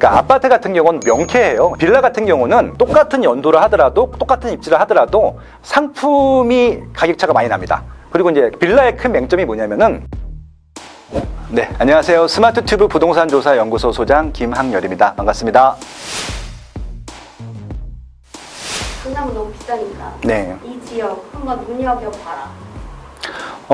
그러니까 아파트 같은 경우는 명쾌해요. 빌라 같은 경우는 똑같은 연도를 하더라도 똑같은 입지를 하더라도 상품이 가격차가 많이 납니다. 그리고 이제 빌라의 큰 맹점이 뭐냐면은 네, 안녕하세요. 스마트튜브 부동산 조사 연구소 소장 김학열입니다. 반갑습니다. 강남은 너무 비싸니까 네. 이 지역 한번 눈여겨봐라.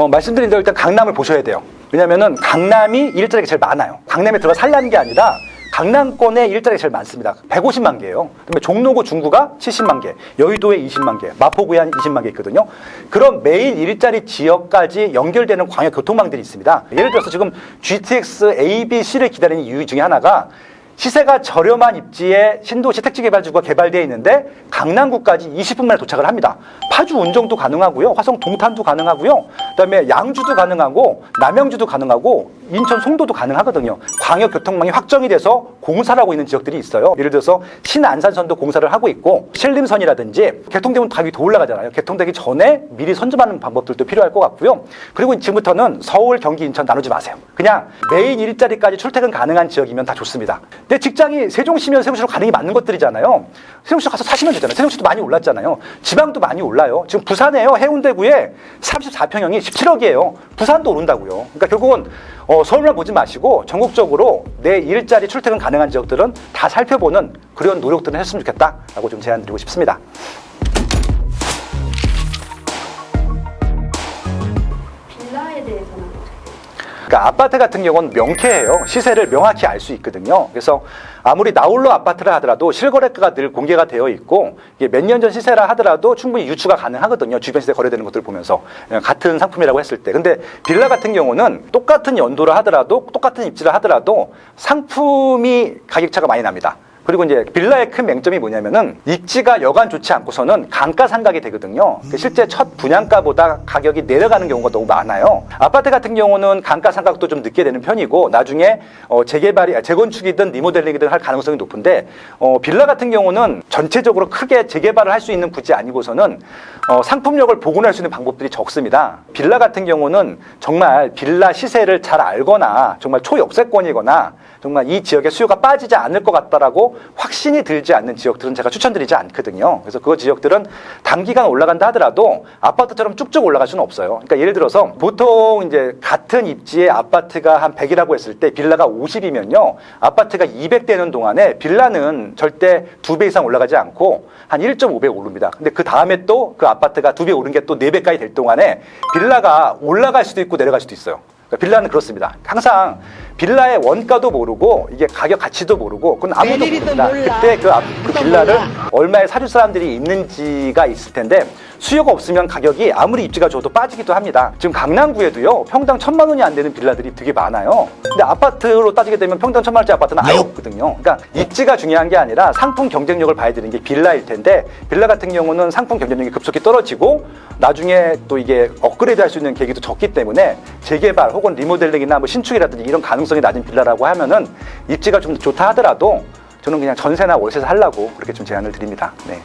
말씀드린 대로 일단 강남을 보셔야 돼요. 왜냐면은 강남이 일자리가 제일 많아요. 강남에 들어가 살라는 게 아니라 강남권에 일자리가 제일 많습니다. 150만 개예요. 그다음에 종로구 중구가 70만 개, 여의도에 20만 개, 마포구에 한 20만 개 있거든요. 그런 매일 일자리 지역까지 연결되는 광역 교통망들이 있습니다. 예를 들어서 지금 GTX A, B, C를 기다리는 이유 중에 하나가 시세가 저렴한 입지에 신도시 택지개발지구가 개발되어 있는데 강남구까지 20분 만에 도착을 합니다. 파주 운정도 가능하고요. 화성 동탄도 가능하고요. 그다음에 양주도 가능하고 남양주도 가능하고 인천 송도도 가능하거든요. 광역교통망이 확정이 돼서 공사를 하고 있는 지역들이 있어요. 예를 들어서 신안산선도 공사를 하고 있고 신림선이라든지 개통되면 가격이 더 올라가잖아요. 개통되기 전에 미리 선점하는 방법들도 필요할 것 같고요. 그리고 지금부터는 서울, 경기, 인천 나누지 마세요. 그냥 메인 일자리까지 출퇴근 가능한 지역이면 다 좋습니다. 내 직장이 세종시면 세종시로 가는 게 맞는 것들이잖아요. 세종시로 가서 사시면 되잖아요. 세종시도 많이 올랐잖아요. 지방도 많이 올라요. 지금 부산에요. 해운대구에 34평형이 17억이에요. 부산도 오른다고요. 그러니까 결국은 서울만 보지 마시고 전국적으로 내 일자리 출퇴근 가능한 지역들은 다 살펴보는 그런 노력들을 했으면 좋겠다라고 좀 제안드리고 싶습니다. 빌라에 대해서는 그러니까 아파트 같은 경우는 명쾌해요. 시세를 명확히 알 수 있거든요. 그래서 아무리 나홀로 아파트를 하더라도 실거래가가 늘 공개가 되어 있고 이게 몇 년 전 시세라 하더라도 충분히 유추가 가능하거든요. 주변 시세 거래되는 것들을 보면서 같은 상품이라고 했을 때. 근데 빌라 같은 경우는 똑같은 연도를 하더라도 똑같은 입지를 하더라도 상품이 가격차가 많이 납니다. 그리고 이제 빌라의 큰 맹점이 뭐냐면은 입지가 여간 좋지 않고서는 감가상각이 되거든요. 실제 첫 분양가보다 가격이 내려가는 경우가 너무 많아요. 아파트 같은 경우는 감가상각도 좀 늦게 되는 편이고 나중에 재건축이든 리모델링이든 할 가능성이 높은데 빌라 같은 경우는 전체적으로 크게 재개발을 할 수 있는 부지 아니고서는 상품력을 복원할 수 있는 방법들이 적습니다. 빌라 같은 경우는 정말 빌라 시세를 잘 알거나 정말 초역세권이거나 정말 이 지역의 수요가 빠지지 않을 것 같다라고 확신이 들지 않는 지역들은 제가 추천드리지 않거든요. 그래서 그 지역들은 단기간 올라간다 하더라도 아파트처럼 쭉쭉 올라갈 수는 없어요. 그러니까 예를 들어서 보통 이제 같은 입지의 아파트가 한 100이라고 했을 때 빌라가 50이면요. 아파트가 200 되는 동안에 빌라는 절대 2배 이상 올라가지 않고 한 1.5배 오릅니다. 근데 그 다음에 또 그 아파트가 2배 오른 게 또 4배까지 될 동안에 빌라가 올라갈 수도 있고 내려갈 수도 있어요. 빌라는 그렇습니다. 항상 빌라의 원가도 모르고 이게 가격 가치도 모르고 그건 아무도 모릅니다. 그때 그 빌라를 얼마에 사줄 사람들이 있는지가 있을 텐데 수요가 없으면 가격이 아무리 입지가 좋아도 빠지기도 합니다. 지금 강남구에도요 평당 1,000만 원이 안 되는 빌라들이 되게 많아요. 근데 아파트로 따지게 되면 평당 1,000만 원짜리 아파트는 아예 없거든요. 그러니까 입지가 중요한 게 아니라 상품 경쟁력을 봐야 되는 게 빌라일 텐데 빌라 같은 경우는 상품 경쟁력이 급속히 떨어지고 나중에 또 이게 업그레이드 할 수 있는 계기도 적기 때문에 재개발 혹은 리모델링이나 뭐 신축이라든지 이런 가능성이 낮은 빌라라고 하면은 입지가 좀 좋다 하더라도 저는 그냥 전세나 월세에서 하려고 그렇게 좀 제안을 드립니다. 네.